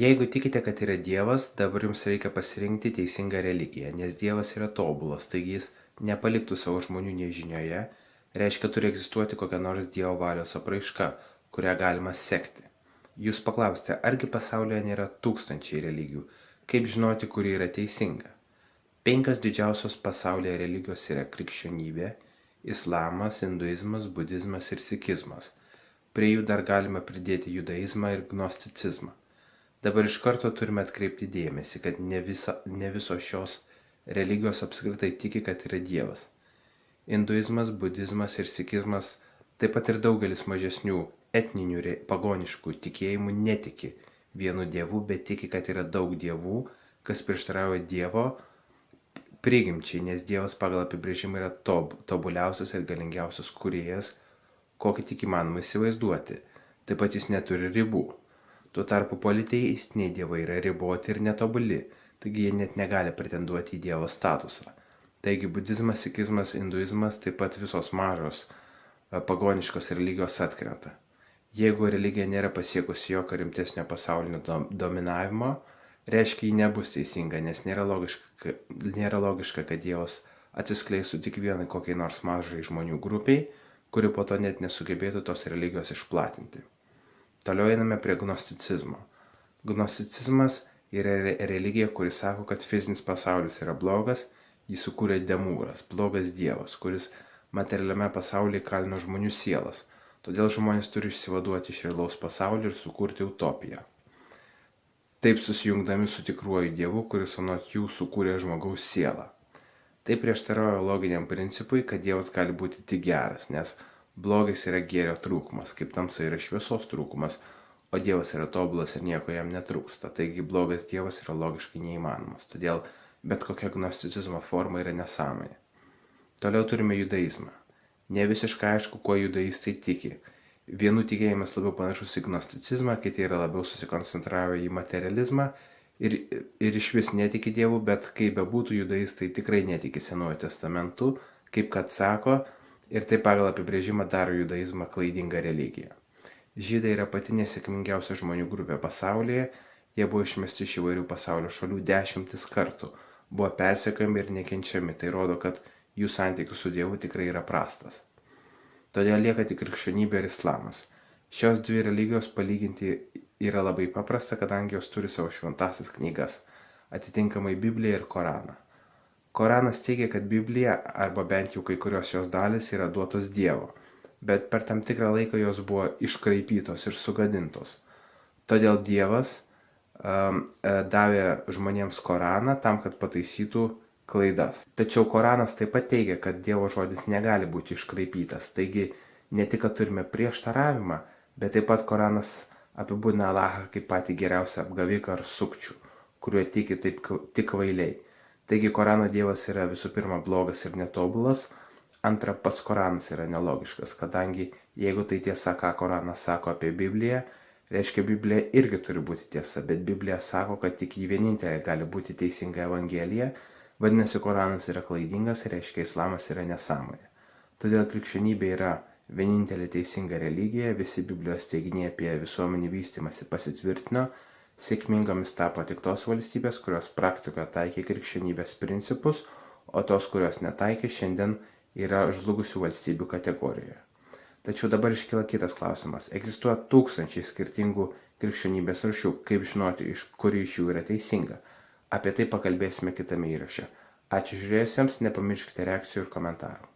Jeigu tikite, kad yra Dievas, dabar jums reikia pasirinkti teisingą religiją, nes Dievas yra tobulas, taigi jis nepaliktų savo žmonių nežinioje, reiškia turi egzistuoti kokia nors Dievo valios apraiška, kurią galima sekti. Jūs paklausite, argi pasaulyje nėra tūkstančiai religijų, kaip žinoti, kuri yra teisinga? 5 didžiausios pasaulyje religijos yra krikščionybė, islamas, hinduizmas, budizmas ir sikizmas. Prie jų dar galima pridėti judaizmą ir gnosticizmą. Dabar iš karto turime atkreipti dėmesį, kad ne visos šios religijos apskritai tiki, kad yra Dievas. Hinduizmas, budizmas ir sikizmas, taip pat ir daugelis mažesnių etninių pagoniškų tikėjimų netiki vienu dievu, bet tiki, kad yra daug dievų, kas prieštarauja Dievo prigimčiai, nes Dievas pagal apibrėžimą yra tobuliausias ir galingiausias kūrėjas, kokį tik įmanoma įsivaizduoti. Taip pat jis neturi ribų. Tuo tarpu politeistiniai dievai yra riboti ir netobuli, taigi jie net negali pretenduoti į Dievo statusą. Taigi budizmas, sikizmas, hinduizmas, taip pat visos mažos pagoniškos religijos atkrenta. Jeigu religija nėra pasiekusi jokio rimtesnio pasaulinio dominavimo, reiškia ji nebus teisinga, nes nėra logiška, kad Dievas atsiskleistų tik vienai kokiai nors mažai žmonių grupiai, kuri po to net nesugebėtų tos religijos išplatinti. Toliau einame prie gnosticizmo. Gnosticizmas yra religija, kuri sako, kad fizinis pasaulis yra blogas, jį sukūrė Demūras, blogas dievas, kuris materialiame pasaulyje kalino žmonių sielas. Todėl žmonės turi išsivaduoti iš realaus pasaulio ir sukurti utopiją. Taip susijungdami su tikruoju dievu, kuris anot jų sukūrė žmogaus sielą. Tai prieštarauja loginiam principui, kad Dievas gali būti tik geras, nes blogis yra gėrio trūkumas, kaip tamsa yra šviesos trūkumas, o Dievas yra tobulas ir nieko jam netrūksta. Taigi blogas Dievas yra logiškai neįmanomas, todėl bet kokia gnosticizmo forma yra nesąmonė. Toliau turime judaizmą. Ne visiškai aišku, kuo judaistai tiki. Vienų tikėjimas labiau panašus į gnosticizmą, kiti yra labiau susikoncentravę į materializmą ir iš vis netiki Dievu, bet kaip bebūtų, judaistai tikrai netiki Senuoju testamentu, kaip kad sako, ir tai pagal apibrėžimą daro judaizmą klaidingą religiją. Žydai yra pati nesėkmingiausia žmonių grupė pasaulyje, jie buvo išmesti iš įvairių pasaulio šalių 10 kartų, buvo persekiojami ir nekenčiami, tai rodo, kad jų santykis su Dievu tikrai yra prastas. Todėl lieka tik krikščionybė ir islamas. Šios dvi religijos palyginti yra labai paprasta, kadangi jos turi savo šventąsias knygas, atitinkamai Bibliją ir Koraną. Koranas teigia, kad Biblija, arba bent jau kai kurios jos dalis, yra duotos Dievo, bet per tam tikrą laiką jos buvo iškraipytos ir sugadintos. Todėl Dievas davė žmonėms Koraną tam, kad pataisytų klaidas. Tačiau Koranas taip pat teigia, kad Dievo žodis negali būti iškraipytas, taigi ne tik, kad turime prieštaravimą, bet taip pat Koranas apibūdina Allahą kaip patį geriausią apgaviką ar sukčių, kuriuo tiki tik kvailiai. Taigi Korano Dievas yra visų pirma blogas ir netobulas, antra, pats Koranas yra nelogiškas, kadangi jeigu tai tiesa, ką Koranas sako apie Bibliją, reiškia Biblija irgi turi būti tiesa, bet Biblija sako, kad tik jį vienintelė gali būti teisinga evangelija, vadinasi Koranas yra klaidingas, reiškia islamas yra nesąmonė. Todėl krikščionybė yra vienintelė teisinga religija, visi Biblijos teiginiai apie visuomenį vystymąsi pasitvirtino, sėkmingomis tapo tik tos valstybės, kurios praktikoje taikė krikščionybės principus, o tos, kurios netaikė, šiandien yra žlugusių valstybių kategorijoje. Tačiau dabar iškyla kitas klausimas. Egzistuoja tūkstančiai skirtingų krikščionybės rūšių, kaip žinoti, kuri iš jų yra teisinga. Apie tai pakalbėsime kitame įraše. Ačiū žiūrėjusiems, nepamirškite reakcijų ir komentarų.